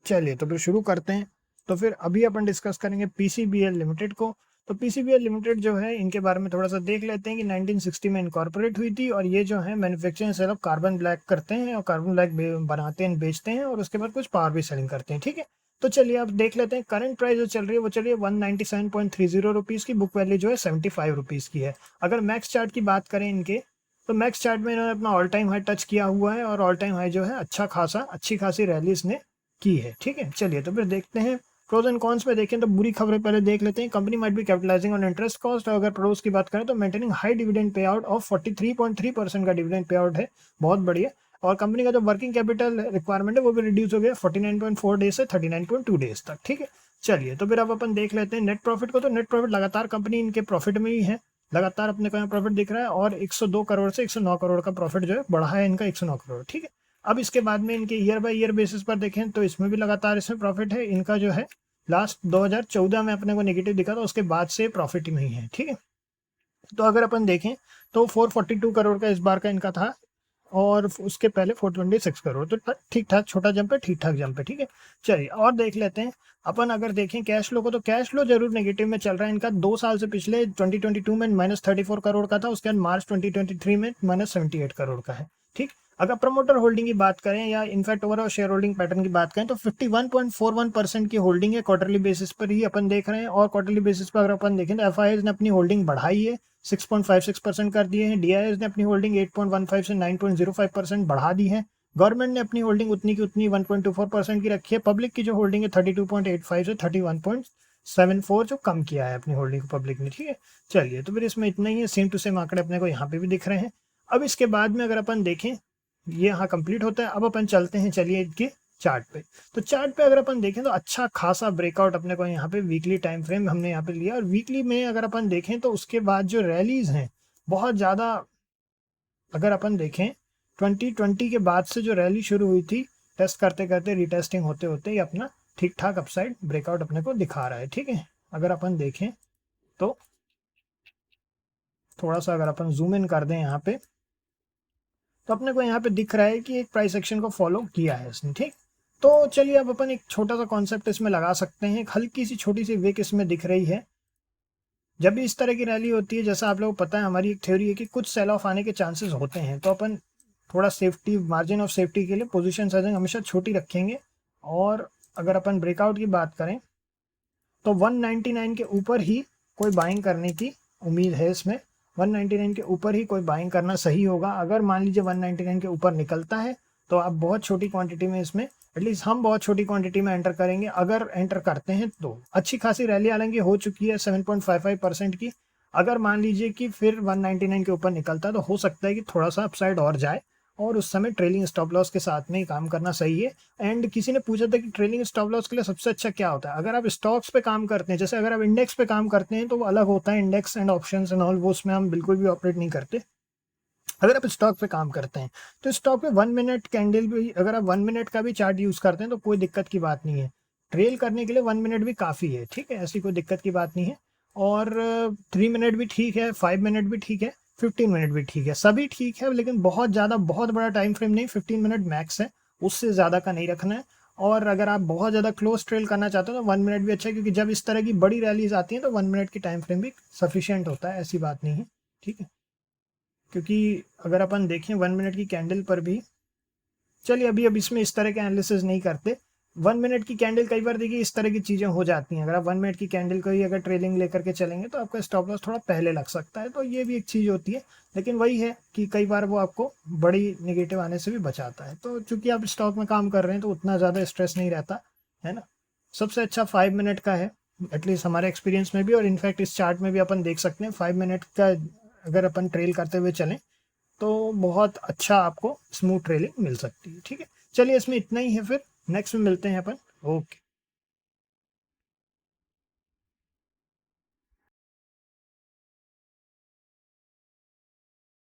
चलिए तो फिर शुरू करते हैं। तो फिर अभी अपन डिस्कस करेंगे पीसीबीएल लिमिटेड को। तो पीसीबीएल लिमिटेड जो है इनके बारे में थोड़ा सा देख लेते हैं कि 1960 में इनकॉर्पोरेट हुई थी और ये जो है manufacturing sale of carbon black करते हैं और कार्बन ब्लैक बनाते हैं, बेचते हैं और उसके बाद कुछ पावर भी सेलिंग करते हैं। ठीक है, तो चलिए अब देख लेते हैं। करंट प्राइस जो चल रही है वो चल रही है 197.30 रुपीज़ की। बुक वैल्यू जो है 75 रुपीज़ की है। अगर मैक्स चार्ट की बात करें इनके, तो मैक्स चार्ट में इन्होंने अपना ऑल टाइम हाई टच किया हुआ है और ऑल टाइम हाई जो है अच्छी खासी रैली इसने की है। ठीक है, चलिए तो फिर देखते हैं प्रोज एंड कॉन्स में। देखें तो बुरी खबरें पहले देख लेते हैं। Company might be capitalising on interest cost. और अगर प्रोज की बात करें तो maintaining high dividend pay out of 43.3% का डिविडेंड पे आउट है, बहुत बढ़िया। और कंपनी का जो वर्किंग कैपिटल रिक्वायरमेंट है वो भी रिड्यूस हो गया 49.4 डेज से 39.2 डेज तक। ठीक है, चलिए तो फिर अब अपन देख लेते हैं नेट प्रॉफिट को। तो नेट प्रॉफिट लगातार कंपनी इनके प्रॉफिट में ही है, लगातार अपने को यहाँ प्रॉफिट दिख रहा है और 102 करोड़ से 109 करोड़ का प्रॉफिट जो है बढ़ा है इनका, 109 करोड़। ठीक है, अब इसके बाद में इनके ईयर बाय ईयर बेसिस पर देखें तो इसमें भी लगातार इसमें प्रॉफिट है इनका जो है। लास्ट 2014 में अपने को नेगेटिव दिखा था, उसके बाद से प्रॉफिट में ही है। ठीक है, तो अगर अपन देखें तो 442 करोड़ का इस बार का इनका था और उसके पहले 426 करोड़। तो ठीक ठाक छोटा जंप है, ठीक ठाक जंप है। ठीक है, चलिए और देख लेते हैं अपन। अगर देखें कैश फ्लो को तो कैश फ्लो जरूर नेगेटिव में चल रहा है इनका। 2 साल से पिछले 2022 में -34 करोड़ का था, उसके बाद मार्च 2023 में -78 करोड़ का है। ठीक, अगर प्रमोटर होल्डिंग की बात करें या in fact overall share holding pattern की बात करें तो 51.41% की होल्डिंग है क्वार्टरली बेसिस पर ही अपन देख रहे हैं। और क्वार्टरली बेसिस पर अगर अपन देखें तो एफआईआई ने अपनी होल्डिंग बढ़ाई है, 6.56% कर दिए हैं। डीआईएस ने अपनी होल्डिंग 8.15 से 9.05% बढ़ा दी है। गवर्नमेंट ने अपनी होल्डिंग उतनी की उतनी 1.24% की रखी है। पब्लिक की जो होल्डिंग है 32.85 से 31.74 जो कम किया है अपनी होल्डिंग को पब्लिक ने। ठीक है, चलिए तो फिर इसमें इतना ही है। सेम टू सेम आंकड़े अपने को यहाँ पे भी दिख रहे हैं। अब इसके बाद में अगर अपन देखें, ये यहाँ कंप्लीट होता है। अब अपन चलते हैं चलिए इनके चार्ट पे। तो चार्ट पे अगर अपन देखें तो अच्छा खासा ब्रेकआउट अपने को यहाँ पे वीकली टाइम फ्रेम हमने यहाँ पे लिया। और वीकली में अगर अपन देखें तो उसके बाद जो रैलीज हैं बहुत ज़्यादा, अगर अपन देखें 2020 के बाद से जो रैली शुरू हुई थी, टेस्ट करते करते रिटेस्टिंग होते होते ये अपना ठीक ठाक अपसाइड ब्रेकआउट अपने को दिखा रहा है। ठीक है, अगर अपन देखें तो थोड़ा सा अगर अपन जूम इन कर दें यहाँ पे तो अपने को यहाँ पे दिख रहा है कि एक प्राइस एक्शन को फॉलो किया है इसने। ठीक, तो चलिए अब अपन एक छोटा सा कॉन्सेप्ट इसमें लगा सकते हैं। एक हल्की सी छोटी सी विक इसमें दिख रही है। जब भी इस तरह की रैली होती है, जैसा आप लोगों को पता है, हमारी एक थ्योरी है कि कुछ सेल ऑफ आने के चांसेस होते हैं, तो अपन थोड़ा सेफ्टी मार्जिन ऑफ सेफ्टी के लिए पोजीशन साइजिंग हमेशा छोटी रखेंगे। और अगर अपन ब्रेकआउट की बात करें तो 199 के ऊपर ही कोई बाइंग करने की उम्मीद है इसमें। 199 के ऊपर ही कोई बाइंग करना सही होगा। अगर मान लीजिए 199 के ऊपर निकलता है तो आप बहुत छोटी क्वांटिटी में इसमें, एटलीस्ट हम बहुत छोटी क्वांटिटी में एंटर करेंगे। अगर एंटर करते हैं तो अच्छी खासी रैली हालांकि हो चुकी है 7.55% की। अगर मान लीजिए कि फिर 199 के ऊपर निकलता है तो हो सकता है कि थोड़ा सा अपसाइड और जाए और उस समय ट्रेलिंग स्टॉप लॉस के साथ में ही काम करना सही है। एंड किसी ने पूछा था कि ट्रेलिंग स्टॉप लॉस के लिए सबसे अच्छा क्या होता है। अगर आप स्टॉक्स पे काम करते हैं, जैसे अगर आप इंडेक्स पे काम करते हैं तो वो अलग होता है, index and options and all, वो उसमें हम बिल्कुल भी ऑपरेट नहीं करते। अगर आप स्टॉक पे काम करते हैं तो स्टॉक पे 1 मिनट कैंडल भी, अगर आप 1 मिनट का भी चार्ट यूज करते हैं तो कोई दिक्कत की बात नहीं है। ट्रेल करने के लिए 1 मिनट भी काफ़ी है। ठीक है, ऐसी कोई दिक्कत की बात नहीं है। और 3 मिनट भी ठीक है, 5 मिनट भी ठीक है, 15 मिनट भी ठीक है, सभी ठीक है। लेकिन बहुत ज़्यादा बहुत बड़ा टाइम फ्रेम नहीं, 15 मिनट मैक्स है, उससे ज़्यादा का नहीं रखना है। और अगर आप बहुत ज़्यादा क्लोज ट्रेल करना चाहते हो तो 1 मिनट भी अच्छा है, क्योंकि जब इस तरह की बड़ी रैलीज आती हैं तो 1 मिनट की टाइम फ्रेम भी सफिशियंट होता है, ऐसी बात नहीं है। ठीक है, क्योंकि अगर अपन देखें 1 मिनट की कैंडल पर भी, चलिए अभी अब इसमें इस तरह के एनालिसिस नहीं करते। 1 मिनट की कैंडल कई बार देखिए इस तरह की चीज़ें हो जाती हैं। अगर आप 1 मिनट की कैंडल को ही अगर ट्रेलिंग लेकर के चलेंगे तो आपका स्टॉप लॉस थोड़ा पहले लग सकता है, तो ये भी एक चीज़ होती है। लेकिन वही है कि कई बार वो आपको बड़ी नेगेटिव आने से भी बचाता है। तो चूंकि आप स्टॉक में काम कर रहे हैं तो उतना ज़्यादा स्ट्रेस नहीं रहता है ना। सबसे अच्छा 5 मिनट का है, एटलीस्ट हमारे एक्सपीरियंस में भी। और इनफैक्ट इस चार्ट में भी अपन देख सकते हैं 5 मिनट का अगर अपन ट्रेल करते हुए चलें तो बहुत अच्छा आपको स्मूथ ट्रेलिंग मिल सकती है। ठीक है, चलिए इसमें इतना ही है, फिर नेक्स्ट में मिलते हैं अपन। ओके।